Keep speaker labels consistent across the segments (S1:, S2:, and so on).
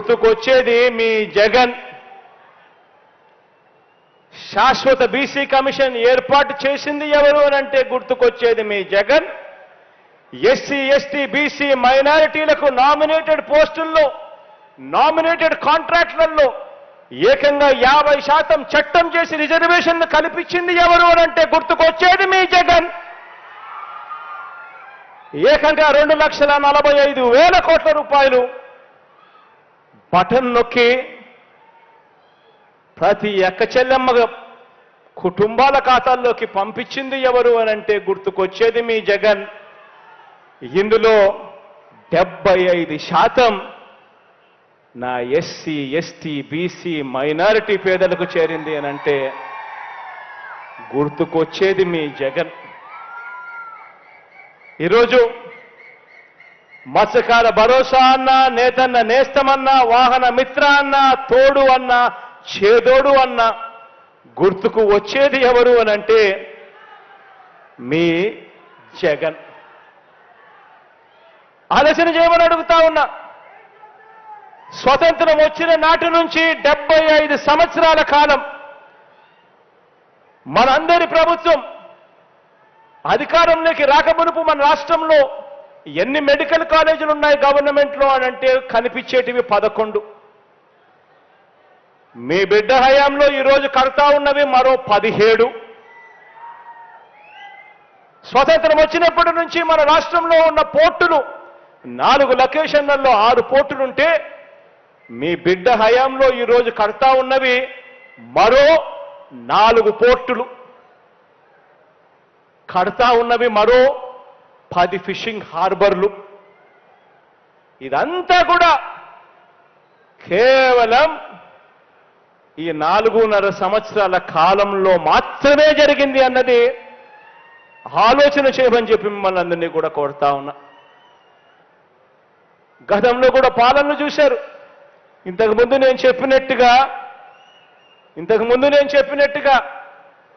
S1: గుర్తుకొచ్చేది మీ జగన్. శాశ్వత BC commission ఏర్పాటు చేసింది ఎవరు అని అంటే గుర్తుకొచ్చేది మీ జగన్. ఎస్సీ ఎస్టీ బీసీ మైనారిటీలకు నామినేటెడ్ పోస్టుల్లో నామినేటెడ్ కాంట్రాక్టులలో ఏకంగా 50% చట్టం చేసి రిజర్వేషన్లు కల్పించింది ఎవరు అని అంటే గుర్తుకొచ్చేది మీ జగన్. ఏకంగా 2,45,000 కోట్ల రూపాయలు బటన్ నొక్కి ప్రతి ఎక్క చెల్లెమ్మ కుటుంబాల ఖాతాల్లోకి పంపించింది ఎవరు అని అంటే గుర్తుకొచ్చేది మీ జగన్. ఇందులో 75% నా ఎస్సీ ఎస్టీ బీసీ మైనారిటీ పేదలకు చేరింది అని అంటే గుర్తుకొచ్చేది మీ జగన్. ఈరోజు మత్స్యకార భరోసా అన్నా, నేతన్న నేస్తమన్నా, వాహన మిత్ర అన్నా, తోడు అన్నా, చేదోడు అన్నా గుర్తుకు వచ్చేది ఎవరు అని అంటే మీ జగన్. ఆలోచన చేయమని అడుగుతా ఉన్నా. స్వతంత్రం వచ్చిన నాటి నుంచి 75 సంవత్సరాల కాలం మనందరి ప్రభుత్వం అధికారంలోకి రాకమునుపు మన రాష్ట్రంలో ఎన్ని మెడికల్ కాలేజీలు ఉన్నాయి గవర్నమెంట్లో అని అంటే కనిపించేటివి 11. మీ బిడ్డ హయాంలో ఈరోజు కడతా ఉన్నవి మరో 17. స్వతంత్రం వచ్చినప్పటి నుంచి మన రాష్ట్రంలో ఉన్న పోర్టులు 4 లొకేషన్లలో 6 పోర్టులుంటే మీ బిడ్డ హయాంలో ఈరోజు కడతా ఉన్నవి మరో 4 పోర్టులు, కడతా ఉన్నవి మరో 10 ఫిషింగ్ హార్బర్లు. ఇదంతా కూడా కేవలం ఈ 4.5 సంవత్సరాల కాలంలో మాత్రమే జరిగింది అన్నది ఆలోచన చేయమని చెప్పి మిమ్మల్ని అందరినీ కూడా కోరుతా ఉన్నా. గతంలో కూడా పాలనలు చూశారు. ఇంతకుముందు నేను చెప్పినట్టుగా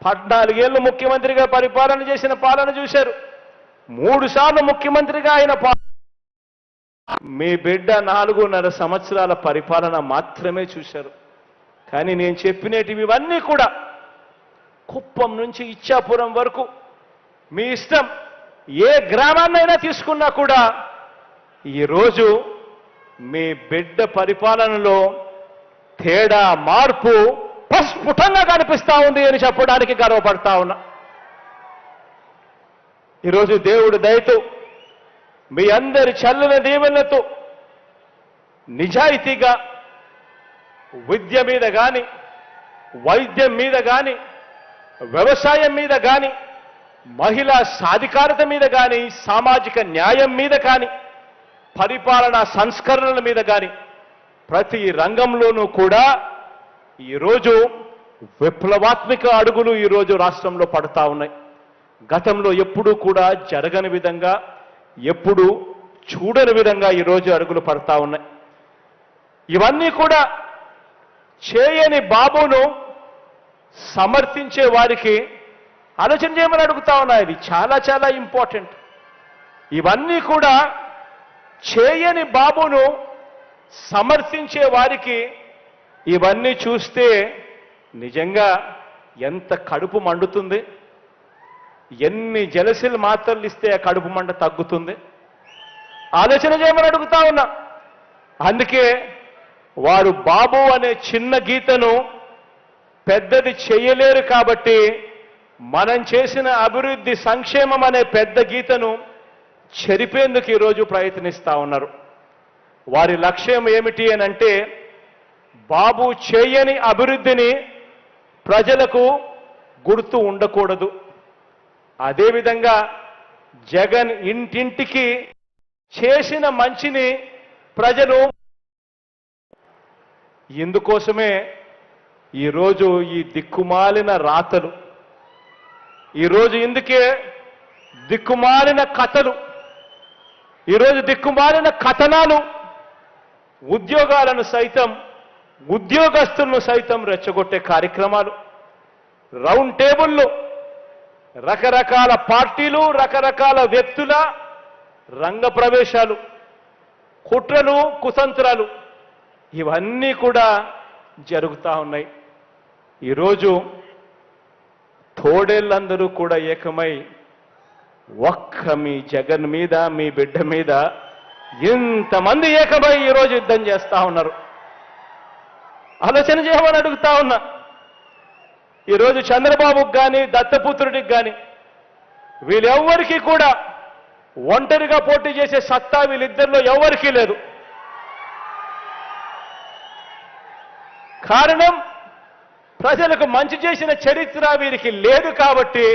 S1: 14 ఏళ్ళు ముఖ్యమంత్రిగా పరిపాలన చేసిన పాలన చూశారు. 3 సార్లు ముఖ్యమంత్రిగా ఆయన మీ బిడ్డ 4.5 సంవత్సరాల పరిపాలన మాత్రమే చూశారు. కానీ నేను చెప్పినటివి ఇవన్నీ కూడా కుప్పం నుంచి ఇచ్చాపురం వరకు మీ ఇష్టం, ఏ గ్రామాన్నైనా తీసుకున్నా కూడా ఈరోజు మీ బిడ్డ పరిపాలనలో తేడా మార్పు ప్రస్ఫుటంగా కనిపిస్తా ఉంది అని చెప్పడానికి గర్వపడతా ఉన్నా. ఈరోజు దేవుడి దయతో మీ అందరి చల్లని దీవెనలతో నిజాయితీగా విద్య మీద కానీ, వైద్యం మీద కానీ, వ్యవసాయం మీద కానీ, మహిళా సాధికారత మీద కానీ, సామాజిక న్యాయం మీద కానీ, పరిపాలనా సంస్కరణల మీద కానీ ప్రతి రంగంలోనూ కూడా ఈరోజు విప్లవాత్మక అడుగులు ఈరోజు రాష్ట్రంలో పడతా ఉన్నాయి. గతంలో ఎప్పుడూ కూడా జరగని విధంగా, ఎప్పుడూ చూడని విధంగా ఈరోజు అడుగులు పడతా ఉన్నాయి. ఇవన్నీ కూడా చేయని బాబును సమర్థించే వారికి ఆలోచన చేయమని అడుగుతా ఉన్నా. ఇది చాలా చాలా ఇంపార్టెంట్. ఇవన్నీ కూడా చేయని బాబును సమర్థించే వారికి ఇవన్నీ చూస్తే నిజంగా ఎంత కడుపు మండుతుంది, ఎన్ని జలసిల్ మాత్రలు ఇస్తే ఆ కడుపు మంట తగ్గుతుంది. ఆలోచన చేయమని అడుగుతా ఉన్నా. అందుకే వారు బాబు అనే చిన్న గీతను పెద్దది చేయలేరు కాబట్టి మనం చేసిన అభివృద్ధి సంక్షేమం అనే పెద్ద గీతను చెరిపేందుకు ఈరోజు ప్రయత్నిస్తా ఉన్నారు. వారి లక్ష్యం ఏమిటి అని అంటే బాబు చేయని అభివృద్ధిని ప్రజలకు గుర్తు ఉండకూడదు. అదేవిధంగా జగన్ ఇంటింటికి చేసిన మంచిని ప్రజలు, ఇందుకోసమే ఈరోజు ఈ దిక్కుమాలిన రాతలు, ఈరోజు ఇందుకే దిక్కుమాలిన కథలు, ఈరోజు దిక్కుమాలిన కథనాలు ఉద్యోగాలను సైతం, ఉద్యోగస్తులను సైతం రెచ్చగొట్టే కార్యక్రమాలు, రౌండ్ టేబుల్లో రకరకాల పార్టీలు, రకరకాల వ్యక్తుల రంగ ప్రవేశాలు, కుట్రలు, కుతంత్రాలు, ఇవన్నీ కూడా జరుగుతూ ఉన్నాయి. ఈరోజు తోడేళ్ళందరూ కూడా ఏకమై ఒక్క మీ జగన్ మీద, మీ బిడ్డ మీద ఇంతమంది ఏకమై ఈరోజు యుద్ధం చేస్తా ఉన్నారు. ఆలోచన చేయమని అడుగుతా ఉన్నా. ఈరోజు చంద్రబాబుకి కానీ, దత్తపుత్రుడికి కానీ వీళ్ళెవ్వరికీ కూడా ఒంటరిగా పోటీ చేసే సత్తా వీళ్ళిద్దరిలో ఎవరికీ లేదు. కారణం, ప్రజలకు మంచి చేసిన చరిత్ర వీరికి లేదు కాబట్టి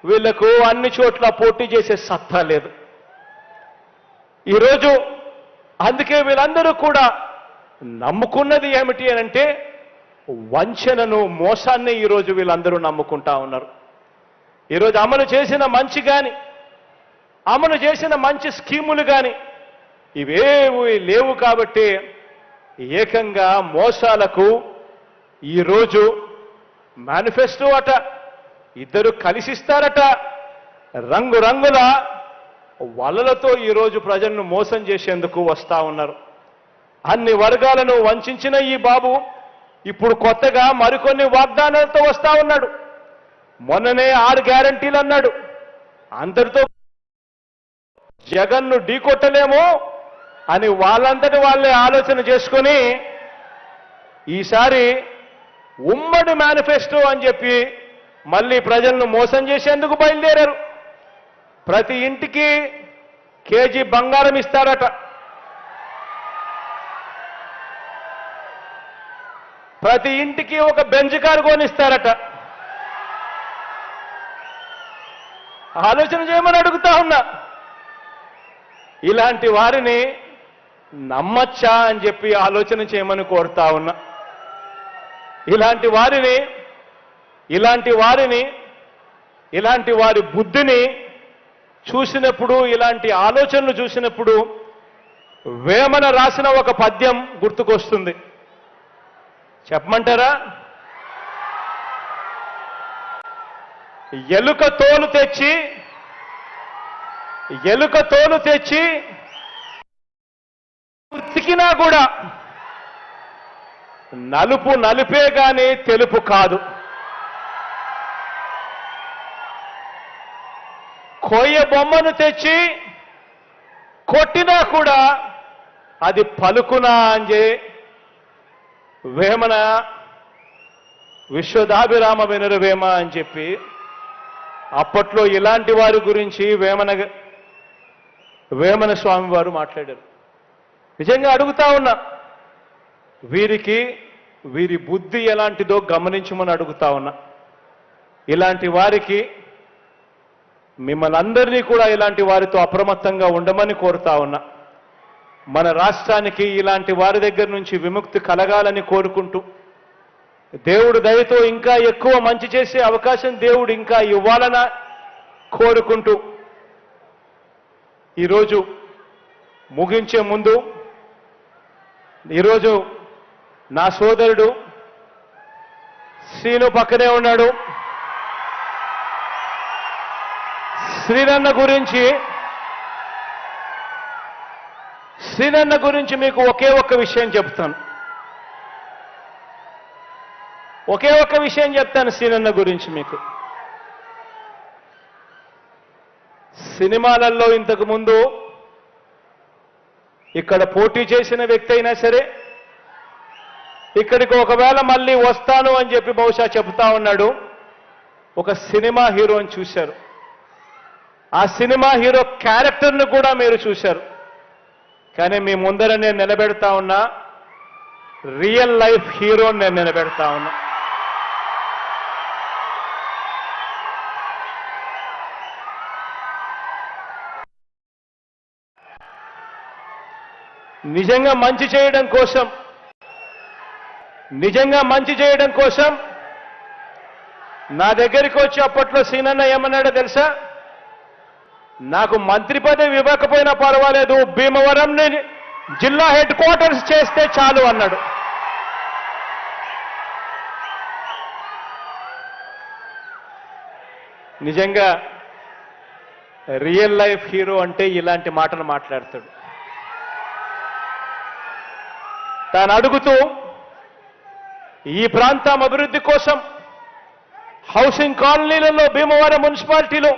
S1: వీళ్లకు అన్ని చోట్ల పోటీ చేసే సత్తా లేదు. ఈరోజు అందుకే వీళ్ళందరూ కూడా నమ్ముకున్నది ఏమిటి అనంటే వంచనను, మోసాన్ని ఈరోజు వీళ్ళందరూ నమ్ముకుంటా ఉన్నారు. ఈరోజు అమలు చేసిన మంచి కానీ, అమలు చేసిన మంచి స్కీములు కానీ ఇవేవి లేవు కాబట్టి ఏకంగా మోసాలకు ఈరోజు మేనిఫెస్టో అట, ఇద్దరు కలిసిస్తారట, రంగురంగుల వలలతో ఈరోజు ప్రజలను మోసం చేసేందుకు వస్తా ఉన్నారు. అన్ని వర్గాలను వంచిన ఈ బాబు ఇప్పుడు కొత్తగా మరికొన్ని వాగ్దానాలతో వస్తా ఉన్నాడు. మొన్ననే 6 గ్యారంటీలు అన్నాడు. అందరితో జగన్ను ఢీకొట్టలేమో అని వాళ్ళంతటి వాళ్ళే ఆలోచన చేసుకొని ఈసారి ఉమ్మడి మేనిఫెస్టో అని చెప్పి మళ్ళీ ప్రజలను మోసం చేసేందుకు బయలుదేరారు. ప్రతి ఇంటికి కేజీ బంగారం ఇస్తారట, ప్రతి ఇంటికి ఒక బెంజ్ కారు కొనిస్తారట. ఆలోచన చేయమని అడుగుతా ఉన్నా. ఇలాంటి వారిని నమ్మచ్చా అని చెప్పి ఆలోచన చేయమని కోరుతా ఉన్నా. ఇలాంటి వారి బుద్ధిని చూసినప్పుడు, ఇలాంటి ఆలోచనలు చూసినప్పుడు వేమన రాసిన ఒక పద్యం గుర్తుకొస్తుంది. చెప్పమంటారా? ఎలుక తోలు తెచ్చి ఉతికినా కూడా నలుపు నలుపే గాని తెలుపు కాదు. కొయ్య బొమ్మను తెచ్చి కొట్టినా కూడా అది పలుకునా అని వేమన విశ్వదాభిరామ వినురవేమ అని చెప్పి అప్పట్లో ఇలాంటి వారి గురించి వేమన స్వామి వారు మాట్లాడారు. నిజంగా అడుగుతా ఉన్నా, వీరి బుద్ధి ఎలాంటిదో గమనించమని అడుగుతా ఉన్నా. ఇలాంటి వారికి మిమ్మల్ని అందరినీ కూడా ఇలాంటి వారితో అప్రమత్తంగా ఉండమని కోరుతా ఉన్నా. మన రాష్ట్రానికి ఇలాంటి వారి దగ్గర నుంచి విముక్తి కలగాలని కోరుకుంటూ, దేవుడు దయతో ఇంకా ఎక్కువ మంచి చేసే అవకాశం దేవుడు ఇంకా ఇవ్వాలని కోరుకుంటూ, ఈరోజు ముగించే ముందు ఈరోజు నా సోదరుడు శ్రీను పక్కనే ఉన్నాడు. శ్రీనన్న గురించి మీకు ఒకే ఒక్క విషయం చెప్తాను. శ్రీనన్న గురించి మీకు. సినిమాలలో ఇంతకు ముందు ఇక్కడ పోటీ చేసిన వ్యక్తి అయినా సరే ఇక్కడికి ఒకవేళ మళ్ళీ వస్తాను అని చెప్పి బహుశా చెబుతా ఉన్నాడు. ఒక సినిమా హీరోని చూశారు. ఆ సినిమా హీరో క్యారెక్టర్ను కూడా మీరు చూశారు. కానీ మీ ముందర నేను నిలబెడతా ఉన్నా రియల్ లైఫ్ హీరోని నేను నిలబెడతా ఉన్నా. నిజంగా మంచి చేయడం కోసం నా దగ్గరికి వచ్చి అప్పట్లో సీనన్న ఏమన్నాడో తెలుసా? నాకు మంత్రి పదవి ఇవ్వకపోయినా పర్వాలేదు, భీమవరంని జిల్లా హెడ్ క్వార్టర్స్ చేస్తే చాలు అన్నాడు. నిజంగా రియల్ లైఫ్ హీరో అంటే ఇలాంటి మాటలు మాట్లాడతాడు. తాను అడుగుతూ ఈ ప్రాంతం అభివృద్ధి కోసం హౌసింగ్ కాలనీలలో భీమవరం మున్సిపాలిటీలో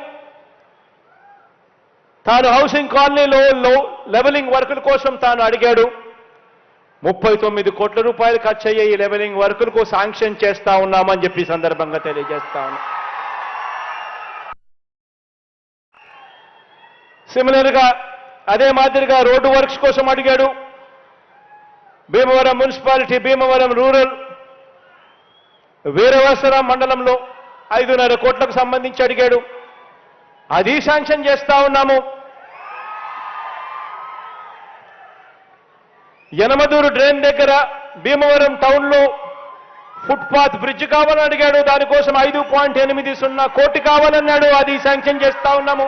S1: తాను హౌసింగ్ కాలనీలో లెవెలింగ్ వర్కుల కోసం తాను అడిగాడు. 39 కోట్ల రూపాయలు ఖర్చు అయ్యే ఈ లెవెలింగ్ వర్కులకు శాంక్షన్ చేస్తా ఉన్నామని చెప్పి సందర్భంగా తెలియజేస్తా ఉన్నా. సిమిలర్గా అదే మాదిరిగా రోడ్డు వర్క్స్ కోసం అడిగాడు. భీమవరం మున్సిపాలిటీ, భీమవరం రూరల్, వీరవసరం మండలంలో 5.5 కోట్లకు సంబంధించి అడిగాడు. అది శాంక్షన్ చేస్తా ఉన్నాము. యనమదూరు డ్రైన్ దగ్గర భీమవరం టౌన్లో ఫుట్పాత్ బ్రిడ్జ్ కావాలని అడిగాడు. దానికోసం 5.80 కోటి కావాలన్నాడు. అది శాంక్షన్ చేస్తా ఉన్నాము.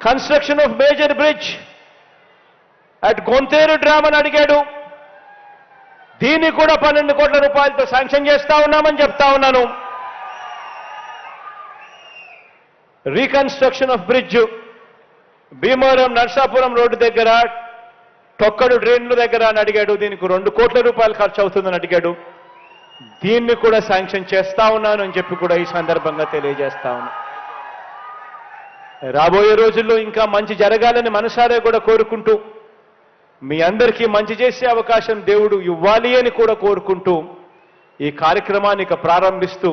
S1: Construction of major bridge at Gontheru dam అని అడిగాడు. దీన్ని కూడా 12 కోట్ల రూపాయలతో శాంక్షన్ చేస్తా ఉన్నామని చెప్తా ఉన్నాను. Reconstruction of bridge Bhimavaram Narsapuram road దగ్గర తొక్కడు డ్రైన్ల దగ్గర అని అడిగాడు. దీనికి 2 కోట్ల రూపాయలు ఖర్చు అవుతుందని అడిగాడు. దీన్ని కూడా శాంక్షన్ చేస్తా ఉన్నాను అని చెప్పి కూడా ఈ సందర్భంగా తెలియజేస్తా ఉన్నా. రాబోయే రోజుల్లో ఇంకా మంచి జరగాలని మనసారే కూడా కోరుకుంటూ, మీ అందరికీ మంచి చేసే అవకాశం దేవుడు ఇవ్వాలి అని కూడా కోరుకుంటూ ఈ కార్యక్రమాన్ని ఇక ప్రారంభిస్తూ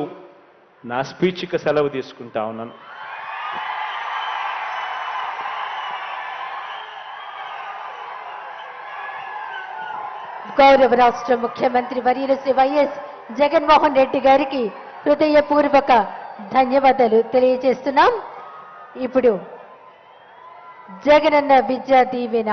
S1: నా స్పీచ్కి సెలవు తీసుకుంటా ఉన్నాను.
S2: గౌరవ రాష్ట్ర ముఖ్యమంత్రి వర్యులు శ్రీ వైఎస్ జగన్మోహన్ రెడ్డి గారికి హృదయపూర్వక ధన్యవాదాలు తెలియజేస్తున్నాం. ఇప్పుడు జగనన్న విద్యా దీవెన